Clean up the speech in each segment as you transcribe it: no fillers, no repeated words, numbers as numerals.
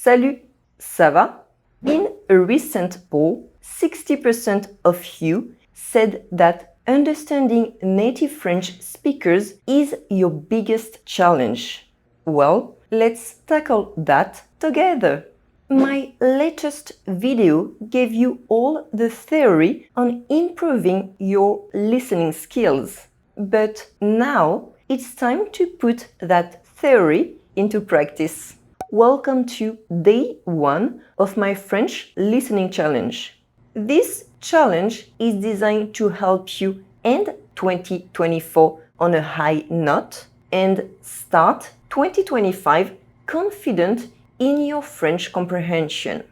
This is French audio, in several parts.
Salut, ça va? In a recent poll, 60% of you said that understanding native French speakers is your biggest challenge. Well, let's tackle that together. My latest video gave you all the theory on improving your listening skills. But now it's time to put that theory into practice. Welcome to day 1 of my French listening challenge. This challenge is designed to help you end 2024 on a high note and start 2025 confident in your French comprehension.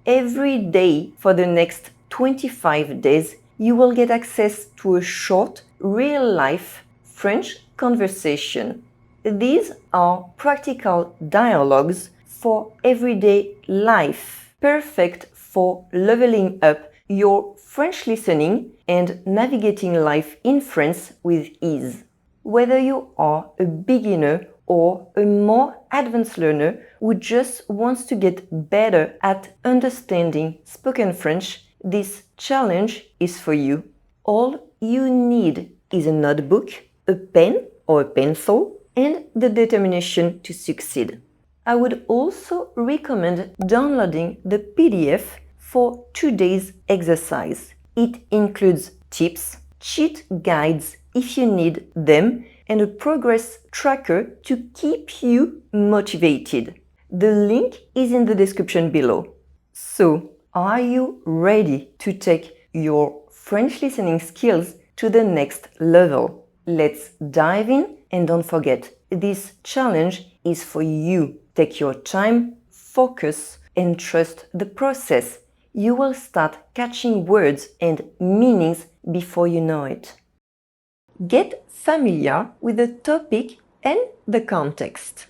Every day for the next 25 days, you will get access to a short, real-life French conversation. These are practical dialogues for everyday life, perfect for leveling up your French listening and navigating life in France with ease. Whether you are a beginner or a more advanced learner who just wants to get better at understanding spoken French, this challenge is for you. All you need is a notebook, a pen or a pencil, and the determination to succeed. I would also recommend downloading the PDF for today's exercise. It includes tips, cheat guides if you need them, and a progress tracker to keep you motivated. The link is in the description below. So, are you ready to take your French listening skills to the next level? Let's dive in, and don't forget, this challenge is for you. Take your time, focus, and trust the process. You will start catching words and meanings before you know it. Get familiar with the topic and the context.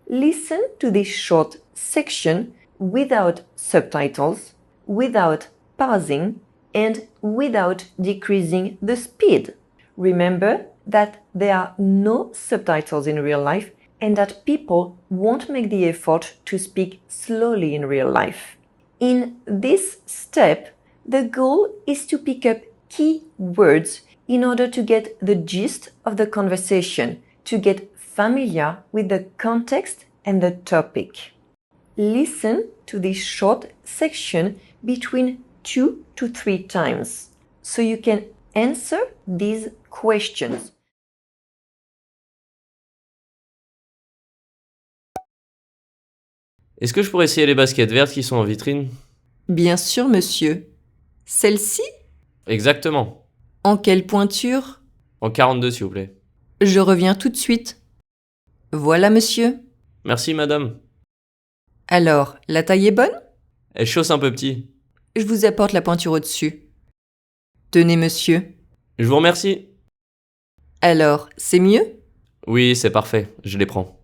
Listen to this short section without subtitles, without pausing, and without decreasing the speed. Remember that there are no subtitles in real life and that people won't make the effort to speak slowly in real life. In this step, the goal is to pick up key words in order to get the gist of the conversation, to get familiar with the context and the topic. Listen to this short section between 2 to 3 times so you can answer these questions. Est-ce que je pourrais essayer les baskets vertes qui sont en vitrine? Bien sûr, monsieur. Celle-ci? Exactement. En quelle pointure? En 42, s'il vous plaît. Je reviens tout de suite. Voilà, monsieur. Merci, madame. Alors, la taille est bonne? Elle chausse un peu petit. Je vous apporte la pointure au-dessus. Tenez, monsieur. Je vous remercie. Alors, c'est mieux? Oui, c'est parfait. Je les prends.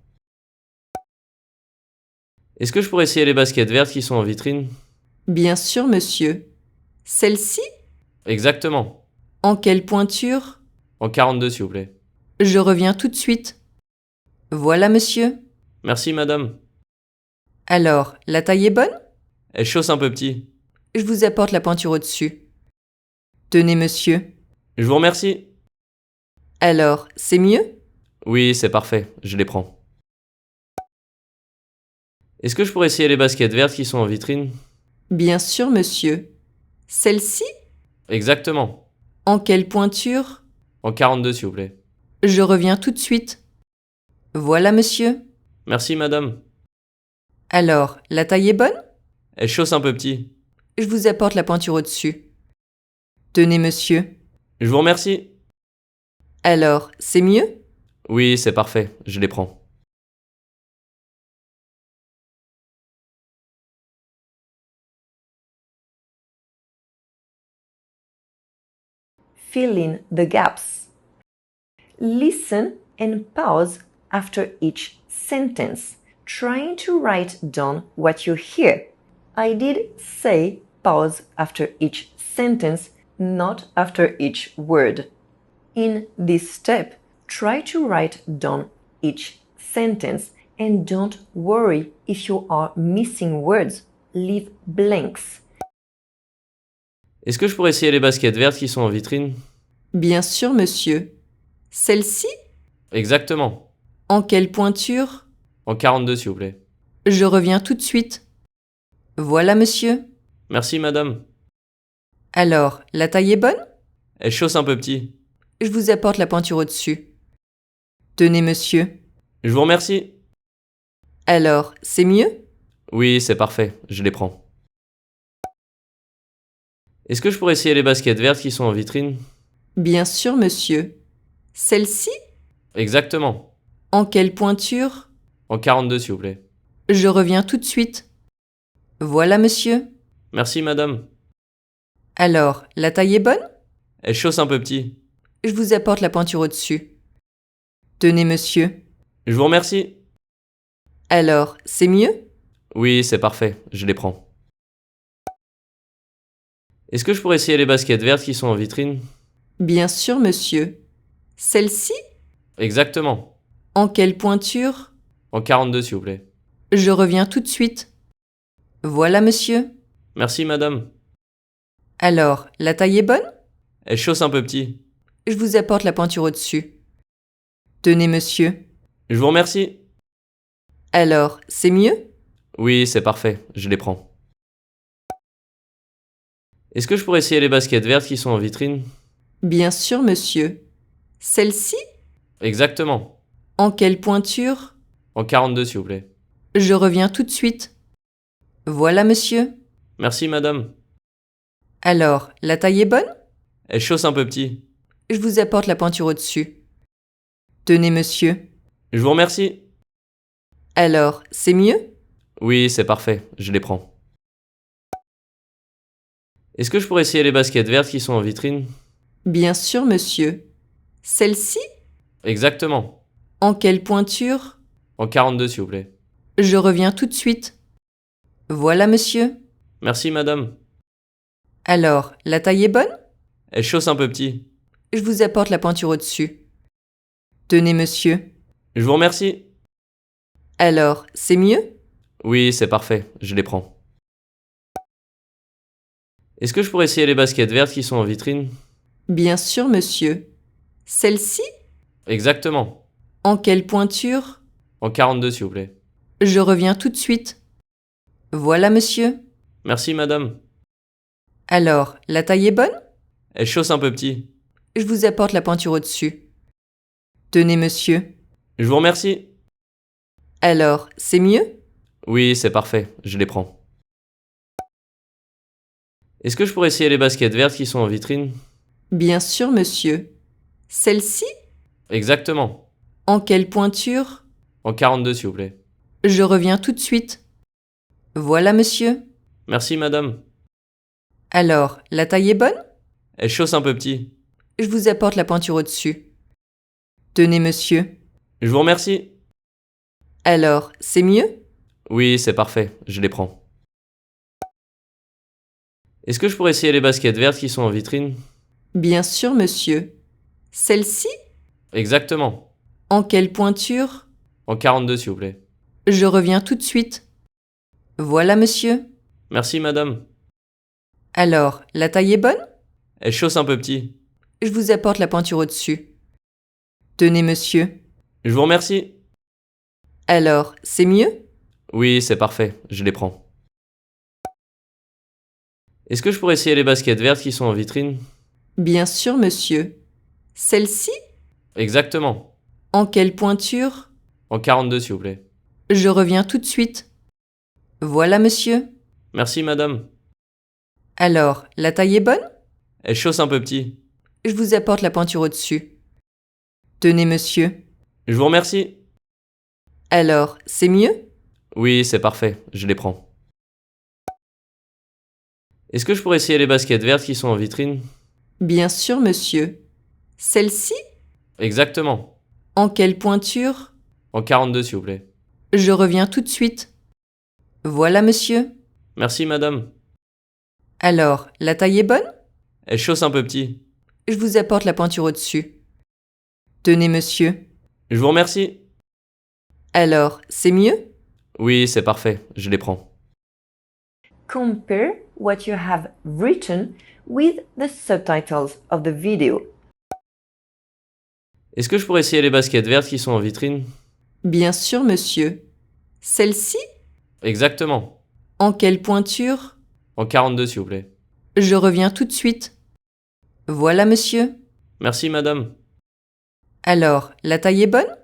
Est-ce que je pourrais essayer les baskets vertes qui sont en vitrine? Bien sûr, monsieur. Celle-ci? Exactement. En quelle pointure? En 42, s'il vous plaît. Je reviens tout de suite. Voilà, monsieur. Merci, madame. Alors, la taille est bonne? Elle chausse un peu petit. Je vous apporte la pointure au-dessus. Tenez, monsieur. Je vous remercie. Alors, c'est mieux? Oui, c'est parfait. Je les prends. Est-ce que je pourrais essayer les baskets vertes qui sont en vitrine? Bien sûr, monsieur. Celle-ci? Exactement. En quelle pointure? En 42, s'il vous plaît. Je reviens tout de suite. Voilà, monsieur. Merci, madame. Alors, la taille est bonne? Elle chausse un peu petit. Je vous apporte la pointure au-dessus. Tenez, monsieur. Je vous remercie. Alors, c'est mieux? Oui, c'est parfait. Je les prends. Fill in the gaps. Listen and pause after each sentence, trying to write down what you hear. I did say pause after each sentence, not after each word. In this step, try to write down each sentence And don't worry if you are missing words. Leave blanks. Est-ce que je pourrais essayer les baskets vertes qui sont en vitrine? Bien sûr, monsieur. Celle-ci? Exactement. En quelle pointure? En 42, s'il vous plaît. Je reviens tout de suite. Voilà, monsieur. Merci, madame. Alors, la taille est bonne? Elle chausse un peu petit. Je vous apporte la pointure au-dessus. Tenez, monsieur. Je vous remercie. Alors, c'est mieux? Oui, c'est parfait. Je les prends. Est-ce que je pourrais essayer les baskets vertes qui sont en vitrine? Bien sûr, monsieur. Celle-ci? Exactement. En quelle pointure? En 42, s'il vous plaît. Je reviens tout de suite. Voilà, monsieur. Merci, madame. Alors, la taille est bonne? Elle chausse un peu petit. Je vous apporte la pointure au-dessus. Tenez, monsieur. Je vous remercie. Alors, c'est mieux? Oui, c'est parfait. Je les prends. Est-ce que je pourrais essayer les baskets vertes qui sont en vitrine? Bien sûr, monsieur. Celle-ci? Exactement. En quelle pointure? En 42, s'il vous plaît. Je reviens tout de suite. Voilà, monsieur. Merci, madame. Alors, la taille est bonne? Elle chausse un peu petit. Je vous apporte la pointure au-dessus. Tenez, monsieur. Je vous remercie. Alors, c'est mieux? Oui, c'est parfait. Je les prends. Est-ce que je pourrais essayer les baskets vertes qui sont en vitrine? Bien sûr, monsieur. Celle-ci? Exactement. En quelle pointure? En 42, s'il vous plaît. Je reviens tout de suite. Voilà, monsieur. Merci, madame. Alors, la taille est bonne? Elle chausse un peu petit. Je vous apporte la pointure au-dessus. Tenez, monsieur. Je vous remercie. Alors, c'est mieux? Oui, c'est parfait. Je les prends. Est-ce que je pourrais essayer les baskets vertes qui sont en vitrine? Bien sûr, monsieur. Celle-ci? Exactement. En quelle pointure? En 42, s'il vous plaît. Je reviens tout de suite. Voilà, monsieur. Merci, madame. Alors, la taille est bonne? Elle chausse un peu petit. Je vous apporte la pointure au-dessus. Tenez, monsieur. Je vous remercie. Alors, c'est mieux? Oui, c'est parfait. Je les prends. Est-ce que je pourrais essayer les baskets vertes qui sont en vitrine? Bien sûr, monsieur. Celle-ci? Exactement. En quelle pointure? En 42, s'il vous plaît. Je reviens tout de suite. Voilà, monsieur. Merci, madame. Alors, la taille est bonne? Elle chausse un peu petit. Je vous apporte la pointure au-dessus. Tenez, monsieur. Je vous remercie. Alors, c'est mieux? Oui, c'est parfait. Je les prends. Est-ce que je pourrais essayer les baskets vertes qui sont en vitrine? Bien sûr, monsieur. Celle-ci? Exactement. En quelle pointure? En 42, s'il vous plaît. Je reviens tout de suite. Voilà, monsieur. Merci, madame. Alors, la taille est bonne? Elle chausse un peu petit. Je vous apporte la pointure au-dessus. Tenez, monsieur. Je vous remercie. Alors, c'est mieux? Oui, c'est parfait. Je les prends. Est-ce que je pourrais essayer les baskets vertes qui sont en vitrine? Bien sûr, monsieur. Celle-ci? Exactement. En quelle pointure? En 42, s'il vous plaît. Je reviens tout de suite. Voilà, monsieur. Merci, madame. Alors, la taille est bonne? Elle chausse un peu petit. Je vous apporte la pointure au-dessus. Tenez, monsieur. Je vous remercie. Alors, c'est mieux? Oui, c'est parfait. Je les prends. Est-ce que je pourrais essayer les baskets vertes qui sont en vitrine? Bien sûr, monsieur. Celle-ci? Exactement. En quelle pointure? En 42, s'il vous plaît. Je reviens tout de suite. Voilà, monsieur. Merci, madame. Alors, la taille est bonne? Elle chausse un peu petit. Je vous apporte la pointure au-dessus. Tenez, monsieur. Je vous remercie. Alors, c'est mieux? Oui, c'est parfait. Je les prends. Est-ce que je pourrais essayer les baskets vertes qui sont en vitrine? Bien sûr, monsieur. Celle-ci? Exactement. En quelle pointure? En 42, s'il vous plaît. Je reviens tout de suite. Voilà, monsieur. Merci, madame. Alors, la taille est bonne? Elle chausse un peu petit. Je vous apporte la pointure au-dessus. Tenez, monsieur. Je vous remercie. Alors, c'est mieux? Oui, c'est parfait, je les prends. Compare what you have written with the subtitles of the video. Est-ce que je pourrais essayer les baskets vertes qui sont en vitrine? Bien sûr, monsieur. Celle-ci? Exactement. En quelle pointure? En 42, s'il vous plaît. Je reviens tout de suite. Voilà, monsieur. Merci, madame. Alors, la taille est bonne?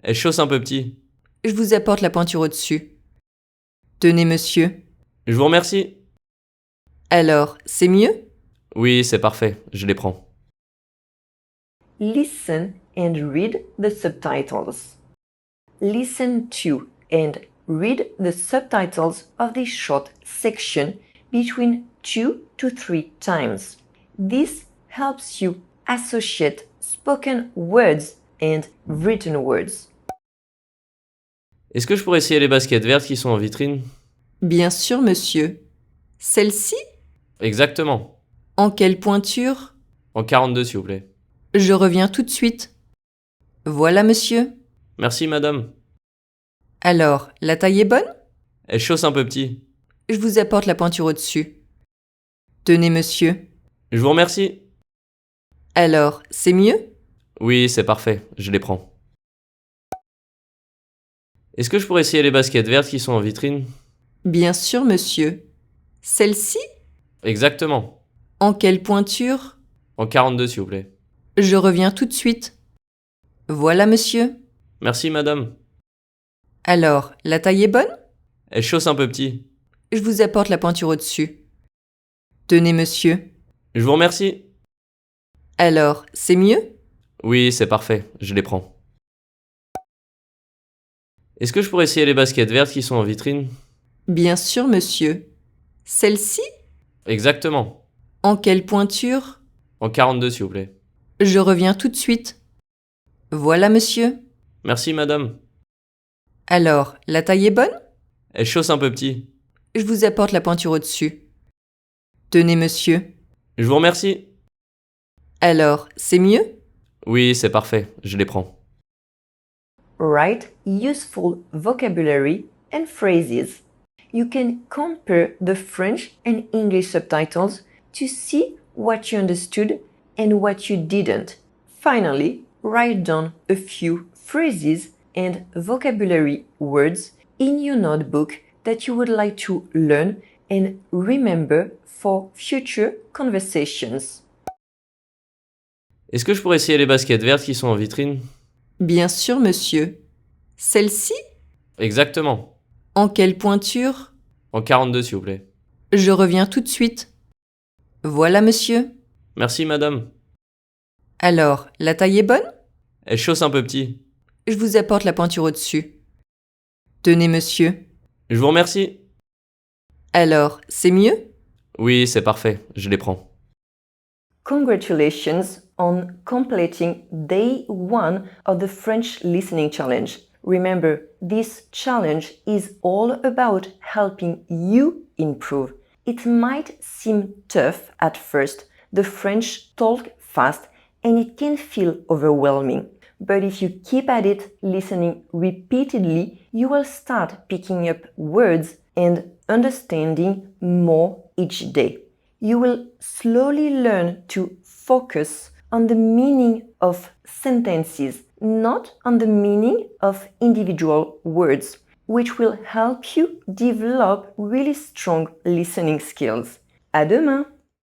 Elle chausse un peu petit. Je vous apporte la pointure au-dessus. Tenez, monsieur. Je vous remercie. Alors, c'est mieux? Oui, c'est parfait, je les prends. Listen and read the subtitles. Listen to and read the subtitles of this short section between 2 to 3 times. This helps you associate spoken words and written words. Est-ce que je pourrais essayer les baskets vertes qui sont en vitrine? Bien sûr, monsieur. Celle-ci? Exactement. En quelle pointure? En 42, s'il vous plaît. Je reviens tout de suite. Voilà, monsieur. Merci, madame. Alors, la taille est bonne? Elle chausse un peu petit. Je vous apporte la pointure au-dessus. Tenez, monsieur. Je vous remercie. Alors, c'est mieux? Oui, c'est parfait, je les prends. Est-ce que je pourrais essayer les baskets vertes qui sont en vitrine? Bien sûr, monsieur. Celle-ci? Exactement. En quelle pointure? En 42, s'il vous plaît. Je reviens tout de suite. Voilà, monsieur. Merci, madame. Alors, la taille est bonne? Elle chausse un peu petit. Je vous apporte la pointure au-dessus. Tenez, monsieur. Je vous remercie. Alors, c'est mieux? Oui, c'est parfait, je les prends. Est-ce que je pourrais essayer les baskets vertes qui sont en vitrine? Bien sûr, monsieur. Celle-ci? Exactement. En quelle pointure? En 42, s'il vous plaît. Je reviens tout de suite. Voilà, monsieur. Merci, madame. Alors, la taille est bonne? Elle chausse un peu petit. Je vous apporte la pointure au-dessus. Tenez, monsieur. Je vous remercie. Alors, c'est mieux? Oui, c'est parfait, je les prends. Write useful vocabulary and phrases. You can compare the French and English subtitles to see what you understood and what you didn't. Finally, write down a few phrases and vocabulary words in your notebook that you would like to learn and remember for future conversations. Est-ce que je pourrais essayer les baskets vertes qui sont en vitrine? Bien sûr, monsieur. Celle-ci? Exactement. En quelle pointure? En 42, s'il vous plaît. Je reviens tout de suite. Voilà, monsieur. Merci, madame. Alors, la taille est bonne? Elle chausse un peu petit. Je vous apporte la pointure au-dessus. Tenez, monsieur. Je vous remercie. Alors, c'est mieux? Oui, c'est parfait, je les prends. Congratulations on completing day 1 of the French Listening Challenge. Remember, this challenge is all about helping you improve. It might seem tough at first. The French talk fast and it can feel overwhelming. But if you keep at it, listening repeatedly, you will start picking up words and understanding more each day. You will slowly learn to focus on the meaning of sentences, not on the meaning of individual words, which will help you develop really strong listening skills. À demain!